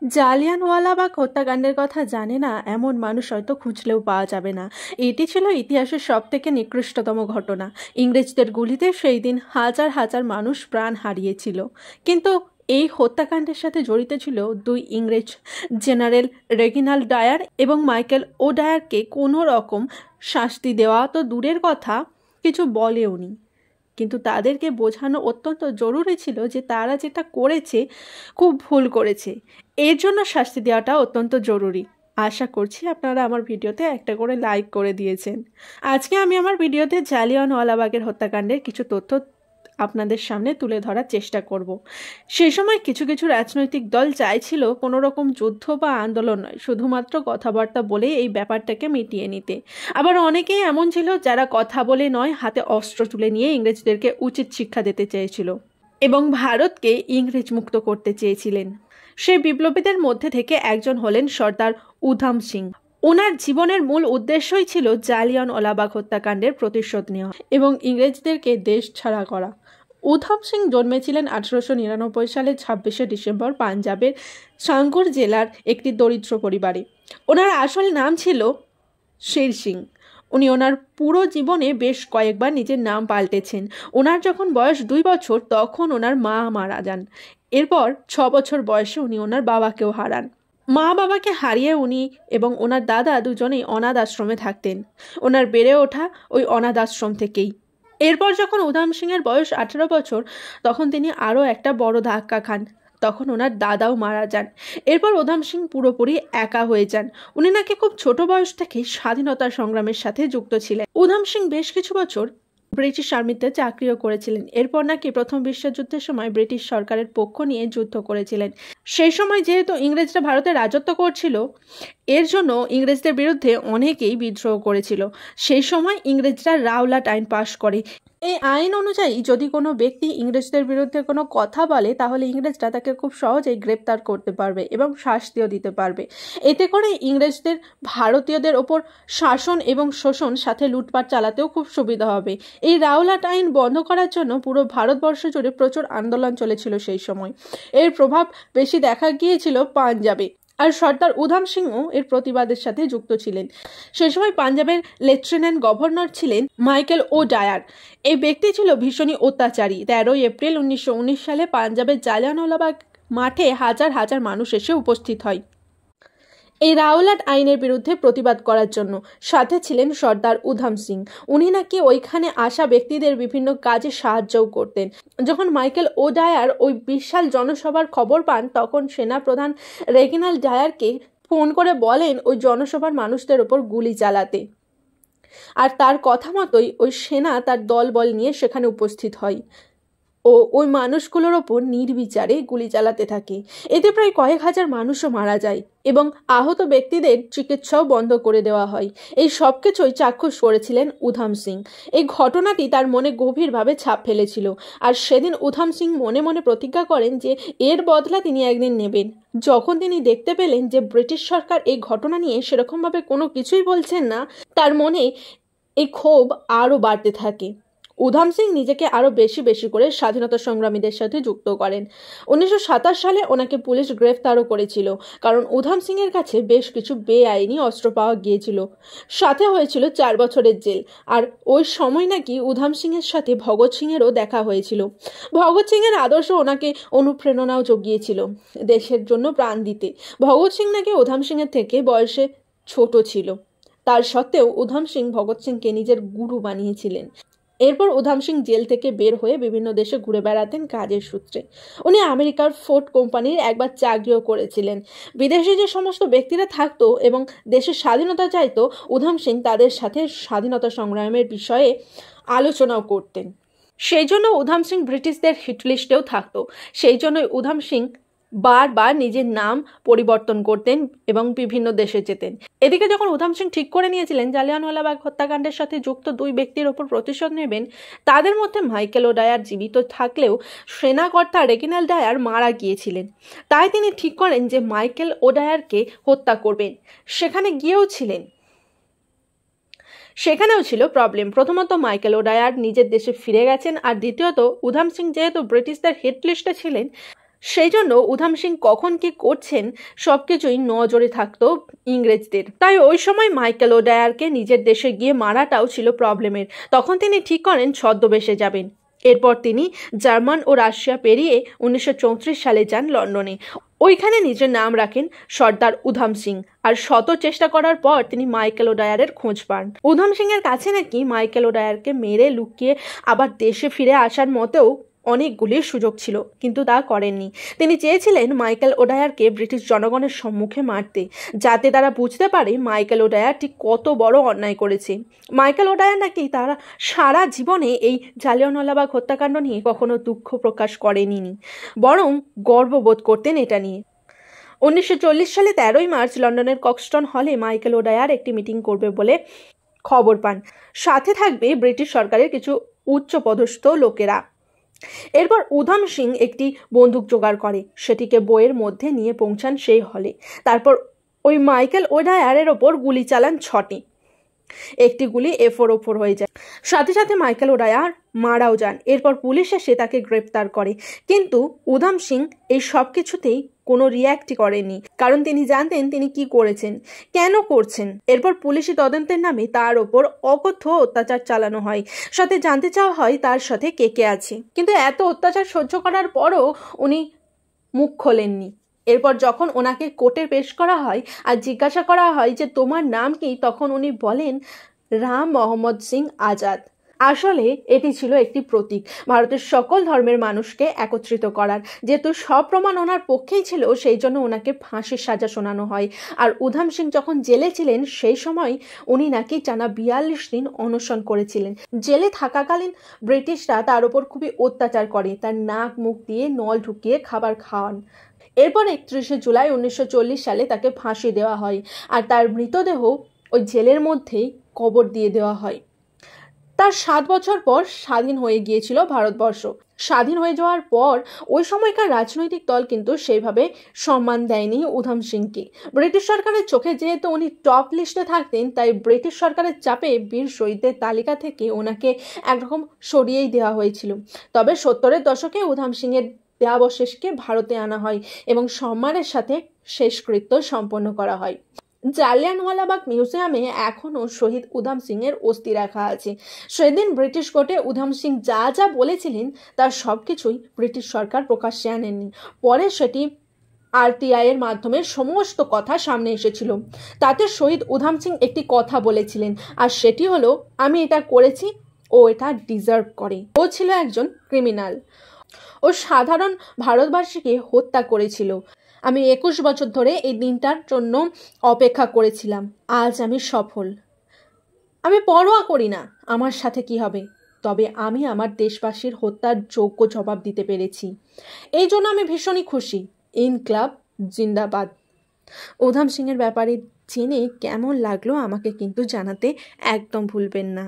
জালিয়ানওয়ালাবাগ হত্যাকাণ্ডের কথা জানে না এমন মানুষ হয়তো খুঁজলেও পাওয়া যাবে না। এটি ছিল ইতিহাসের সবথেকে নিকৃষ্টতম ঘটনা। ইংরেজদের গুলিতে সেই দিন হাজার হাজার মানুষ প্রাণ হারিয়েছিল। কিন্তু এই হত্যাকাণ্ডের সাথে জড়িত ছিল দুই ইংরেজ, জেনারেল রেগিনাল্ড ডায়ার এবং মাইকেল ও ডায়ারকে কোনো রকম শাস্তি দেওয়া তো দূরের কথা, কিছু বলেওনি। কিন্তু তাদেরকে বোঝানো অত্যন্ত জরুরি ছিল যে তারা যেটা করেছে খুব ভুল করেছে, এর জন্য শাস্তি দেওয়াটা অত্যন্ত জরুরি। আশা করছি আপনারা আমার ভিডিওতে একটা করে লাইক করে দিয়েছেন। আজকে আমি আমার ভিডিওতে জালিয়ানওয়ালাবাগের হত্যাকাণ্ডের কিছু তথ্য আপনাদের সামনে তুলে ধরার চেষ্টা করব। সে সময় কিছু কিছু রাজনৈতিক দল চাইছিল কোনো রকম যুদ্ধ বা আন্দোলন নয়, শুধুমাত্র কথাবার্তা বলে এই ব্যাপারটাকে মিটিয়ে নিতে। আবার অনেকেই এমন ছিল যারা কথা বলে নয়, হাতে অস্ত্র তুলে নিয়ে ইংরেজদেরকে উচিত শিক্ষা দিতে চেয়েছিল এবং ভারতকে ইংরেজ মুক্ত করতে চেয়েছিলেন। সেই বিপ্লবীদের মধ্যে থেকে একজন হলেন সর্দার উধাম সিং। ওনার জীবনের মূল উদ্দেশ্যই ছিল জালিয়ানওয়ালাবাগ হত্যাকাণ্ডের প্রতিশোধ নেওয়া এবং ইংরেজদেরকে দেশ ছাড়া করা। উধাম সিং জন্মেছিলেন 1899 সালের 26শে ডিসেম্বর পাঞ্জাবের সাঙ্গুর জেলার একটি দরিদ্র পরিবারে। ওনার আসল নাম ছিল শের সিং। উনি ওনার পুরো জীবনে বেশ কয়েকবার নিজের নাম পাল্টেছেন। ওনার যখন বয়স 2 বছর তখন ওনার মা মারা যান। এরপর 6 বছর বয়সে উনি ওনার বাবাকেও হারান। মা বাবাকে হারিয়ে উনি এবং ওনার দাদা দুজনেই অনাথ আশ্রমে থাকতেন। ওনার বেড়ে ওঠা ওই অনাথ আশ্রম থেকেই। এরপর যখন উধাম সিংয়ের বয়স 18 বছর তখন তিনি আরও একটা বড় ধাক্কা খান। তখন ওনার দাদাও মারা যান। এরপর উধাম সিং পুরোপুরি একা হয়ে যান। উনি নাকি খুব ছোট বয়স থেকেই স্বাধীনতা সংগ্রামের সাথে যুক্ত ছিলেন। উধাম সিং বেশ কিছু বছর ব্রিটিশ আর্মিতে চাকরিও করেছিলেন। এরপর নাকি প্রথম বিশ্বযুদ্ধের সময় ব্রিটিশ সরকারের পক্ষ নিয়ে যুদ্ধ করেছিলেন। সেই সময় যেহেতু ইংরেজরা ভারতে রাজত্ব করছিল, এর জন্য ইংরেজদের বিরুদ্ধে অনেকেই বিদ্রোহ করেছিল। সেই সময় ইংরেজরা রাওলাট আইন পাশ করে। এই আইন অনুযায়ী যদি কোনো ব্যক্তি ইংরেজদের বিরুদ্ধে কোনো কথা বলে তাহলে ইংরেজরা তাকে খুব সহজেই গ্রেপ্তার করতে পারবে এবং শাস্তিও দিতে পারবে। এতে করে ইংরেজদের ভারতীয়দের ওপর শাসন এবং শোষণ সাথে লুটপাট চালাতেও খুব সুবিধা হবে। এই রাওলাট আইন বন্ধ করার জন্য পুরো ভারতবর্ষ জুড়ে প্রচুর আন্দোলন চলেছিল সেই সময়। এর প্রভাব বেশি দেখা গিয়েছিল পাঞ্জাবে, আর সর্দার উধাম সিংও এর প্রতিবাদের সাথে যুক্ত ছিলেন। সে সময় পাঞ্জাবের লেফটেন্যান্ট গভর্নর ছিলেন মাইকেল ও ডায়ার। এই ব্যক্তি ছিল ভীষণই অত্যাচারী। 13 এপ্রিল 1919 সালে পাঞ্জাবের জালিয়ানওয়ালাবাগ মাঠে হাজার হাজার মানুষ এসে উপস্থিত হয় এই রাওলাট আইনের বিরুদ্ধে প্রতিবাদ করার জন্য। সাথে ছিলেন সর্দার উধাম সিং। উনি নাকি ওইখানে আসা ব্যক্তিদের বিভিন্ন কাজে সাহায্যও করতেন। যখন মাইকেল ও ডায়ার ওই বিশাল জনসভার খবর পান তখন সেনাপ্রধান রেগিনাল্ড ডায়ারকে ফোন করে বলেন ওই জনসভার মানুষদের ওপর গুলি চালাতে। আর তার কথা মতোই ওই সেনা তার দলবল নিয়ে সেখানে উপস্থিত হয় ও ওই মানুষগুলোর ওপর নির্বিচারে গুলি চালাতে থাকে। এতে প্রায় কয়েক হাজার মানুষও মারা যায় এবং আহত ব্যক্তিদের চিকিৎসাও বন্ধ করে দেওয়া হয়। এই সব কিছুই চাক্ষুষ করেছিলেন উধাম সিং। এই ঘটনাটি তার মনে গভীরভাবে ছাপ ফেলেছিল, আর সেদিন উধাম সিং মনে মনে প্রতিজ্ঞা করেন যে এর বদলা তিনি একদিন নেবেন। যখন তিনি দেখতে পেলেন যে ব্রিটিশ সরকার এই ঘটনা নিয়ে সেরকমভাবে কোনো কিছুই বলছেন না, তার মনে এই ক্ষোভ আরও বাড়তে থাকে। উধাম সিং নিজেকে আরও বেশি বেশি করে স্বাধীনতা সংগ্রামীদের সাথে যুক্ত করেন। 1927 সালে ওনাকে পুলিশ গ্রেফতারও করেছিল, কারণ উধাম সিংয়ের কাছে বেশ কিছু বেআইনি অস্ত্র পাওয়া গিয়েছিল। সাথে হয়েছিল 4 বছরের জেল। আর ওই সময় নাকি উধাম সিংয়ের সাথে ভগৎ সিংয়েরও দেখা হয়েছিল। ভগৎ সিংয়ের আদর্শ ওনাকে অনুপ্রেরণাও জুগিয়েছিল দেশের জন্য প্রাণ দিতে। ভগৎ সিং নাকি উধাম সিংয়ের থেকে বয়সে ছোট ছিল, তার সত্ত্বেও উধাম সিং ভগৎ সিংকে নিজের গুরু বানিয়েছিলেন। এরপর উধাম সিং জেল থেকে বের হয়ে বিভিন্ন দেশে ঘুরে বেড়াতেন কাজের সূত্রে। উনি আমেরিকার ফোর্ড কোম্পানির একবার চাকরিও করেছিলেন। বিদেশে যে সমস্ত ব্যক্তিরা থাকতো এবং দেশের স্বাধীনতা চাইতো, উধাম সিং তাদের সাথে স্বাধীনতা সংগ্রামের বিষয়ে আলোচনাও করতেন। সেই জন্য উধাম সিং ব্রিটিশদের হিটলিস্টেও থাকতো। সেই জন্যই উধাম সিং বারবার নিজের নাম পরিবর্তন করতেন এবং বিভিন্ন দেশে যেতেন। এদিকে যখন উধাম সিং ঠিক করে নিয়েছিলেন জালিয়ানওয়ালাবাগ হত্যাকাণ্ডের সাথে যুক্ত দুই ব্যক্তির ওপর প্রতিশোধ নেবেন, তাদের মধ্যে মাইকেল ও ডায়ার জীবিত থাকলেও সেনাকর্তা রেগিনাল্ড ডায়ার মারা গিয়েছিলেন। তাই তিনি ঠিক করেন যে মাইকেল ও ডায়ারকে হত্যা করবেন। সেখানেও ছিল প্রবলেম। প্রথমত মাইকেল ও ডায়ার নিজের দেশে ফিরে গেছেন, আর দ্বিতীয়ত উধাম সিং যেহেতু ব্রিটিশদের হিট লিস্টে ছিলেন সেই জন্য উধাম সিং কখন কি করছেন সব কিছুই নজরে থাকতো ইংরেজদের। তাই ওই সময় মাইকেল ওডায়ারকে নিজের দেশে গিয়ে মারাটাও ছিল প্রবলেমের। তখন তিনি ঠিক করেন ছদ্মবেশে যাবেন। এরপর তিনি জার্মান ও রাশিয়া পেরিয়ে 1934 সালে যান লন্ডনে। ওইখানে নিজের নাম রাখেন সর্দার উধাম সিং। আর শত চেষ্টা করার পর তিনি মাইকেল ওডায়ারের খোঁজ পান। উধাম সিং এর কাছে নাকি মাইকেল ওডায়ারকে মেরে লুকিয়ে আবার দেশে ফিরে আসার মতেও অনেকগুলি সুযোগ ছিল, কিন্তু তা করেননি। তিনি চেয়েছিলেন মাইকেল ওডায়ারকে ব্রিটিশ জনগণের সম্মুখে মারতে, যাতে তারা বুঝতে পারে মাইকেল ওডায়ার ঠিক কত বড় অন্যায় করেছে। মাইকেল ওডায়ার নাকি তারা সারা জীবনে এই জালিয়ানওয়ালাবাগ হত্যাকাণ্ড নিয়ে কখনো দুঃখ প্রকাশ করেনি, বরং গর্ববোধ করতেন এটা নিয়ে। 1940 সালে 13ই মার্চ লন্ডনের কক্সটন হলে মাইকেল ওডায়ার একটি মিটিং করবে বলে খবর পান। সাথে থাকবে ব্রিটিশ সরকারের কিছু উচ্চপদস্থ লোকেরা। এরপর উধাম সিং একটি বন্দুক জোগাড় করে, সেটিকে বইয়ের মধ্যে নিয়ে পৌঁছান সেই হলে। তারপর ওই মাইকেল ওডায়ারের ওপর গুলি চালান 6টি। একটি গুলি এফোর ওপর হয়ে যায়। সাথে সাথে মাইকেল ওডায়ার মারাও যান। এরপর পুলিশ এসে তাকে গ্রেপ্তার করে, কিন্তু উধাম সিং এই সব কিছুতেই কোনো রিয়্যাক্টই করেনি, কারণ তিনি জানতেন তিনি কি করেছেন, কেন করছেন। এরপর পুলিশি তদন্তের নামে তার ওপর অকথ্য অত্যাচার চালানো হয়। সাথে জানতে চাওয়া হয় তার সাথে কে কে আছে, কিন্তু এত অত্যাচার সহ্য করার পরও উনি মুখ খোলেননি। এরপর যখন ওনাকে কোর্টে পেশ করা হয় আর জিজ্ঞাসা করা হয় যে তোমার নাম কি, তখন উনি বলেন রাম মোহাম্মদ সিং আজাদ। আসলে এটি ছিল একটি প্রতীক ভারতের সকল ধর্মের মানুষকে একত্রিত করার। যেহেতু সব প্রমাণ ওনার পক্ষেই ছিল, সেই জন্য ওনাকে ফাঁসির সাজা শোনানো হয়। আর উধাম সিং যখন জেলে ছিলেন সেই সময় উনি নাকি টানা 42 দিন অনশন করেছিলেন। জেলে থাকাকালীন ব্রিটিশরা তার উপর খুবই অত্যাচার করে, তার নাক মুখ দিয়ে নল ঢুকিয়ে খাবার খাওয়ান। এরপর 31শে জুলাই 1940 সালে তাকে ফাঁসি দেওয়া হয়, আর তার মৃতদেহ ওই জেলের মধ্যেই কবর দিয়ে দেওয়া হয়। তার 7 বছর পর স্বাধীন হয়ে গিয়েছিল ভারতবর্ষ। স্বাধীন হয়ে যাওয়ার পর ওই সময়কার রাজনৈতিক দল কিন্তু সেইভাবে সম্মান দেয়নি উধাম সিংকে। ব্রিটিশ সরকারের চোখে যেহেতু উনি টপ লিস্টে থাকতেন, তাই ব্রিটিশ সরকারের চাপে বীর শহীদদের তালিকা থেকে ওনাকে একরকম সরিয়েই দেওয়া হয়েছিল। তবে 70-এর দশকে উধাম সিংয়ের দেহাবশেষকে ভারতে আনা হয় এবং সম্মানের সাথে শেষকৃত্য সম্পন্ন করা হয়। জালিয়ানওয়ালাবাগ মিউজিয়ামে এখনও শহীদ উধাম সিং এর অস্থি রাখা আছে। সেদিন ব্রিটিশ কোর্টে উধাম সিং যা যা বলেছিলেন তার সবকিছুই ব্রিটিশ সরকার প্রকাশ্যে আনেননি। পরে সেটি আরটিআই এর মাধ্যমে সমস্ত কথা সামনে এসেছিল। তাতে শহীদ উধাম সিং একটি কথা বলেছিলেন, আর সেটি হলো আমি এটা করেছি, ও এটা ডিজার্ভ করে। ও ছিল একজন ক্রিমিনাল, ও সাধারণ ভারতবাসীকে হত্যা করেছিল। আমি 21 বছর ধরে এই দিনটার জন্য অপেক্ষা করেছিলাম। আজ আমি সফল। আমি পরোয়া করি না আমার সাথে কি হবে, তবে আমি আমার দেশবাসীর হত্যার যোগ্য জবাব দিতে পেরেছি। এই জন্য আমি ভীষণই খুশি। ইনকলাব জিন্দাবাদ। উধাম সিংয়ের ব্যাপারে জেনে কেমন লাগলো আমাকে কিন্তু জানাতে একদম ভুলবেন না।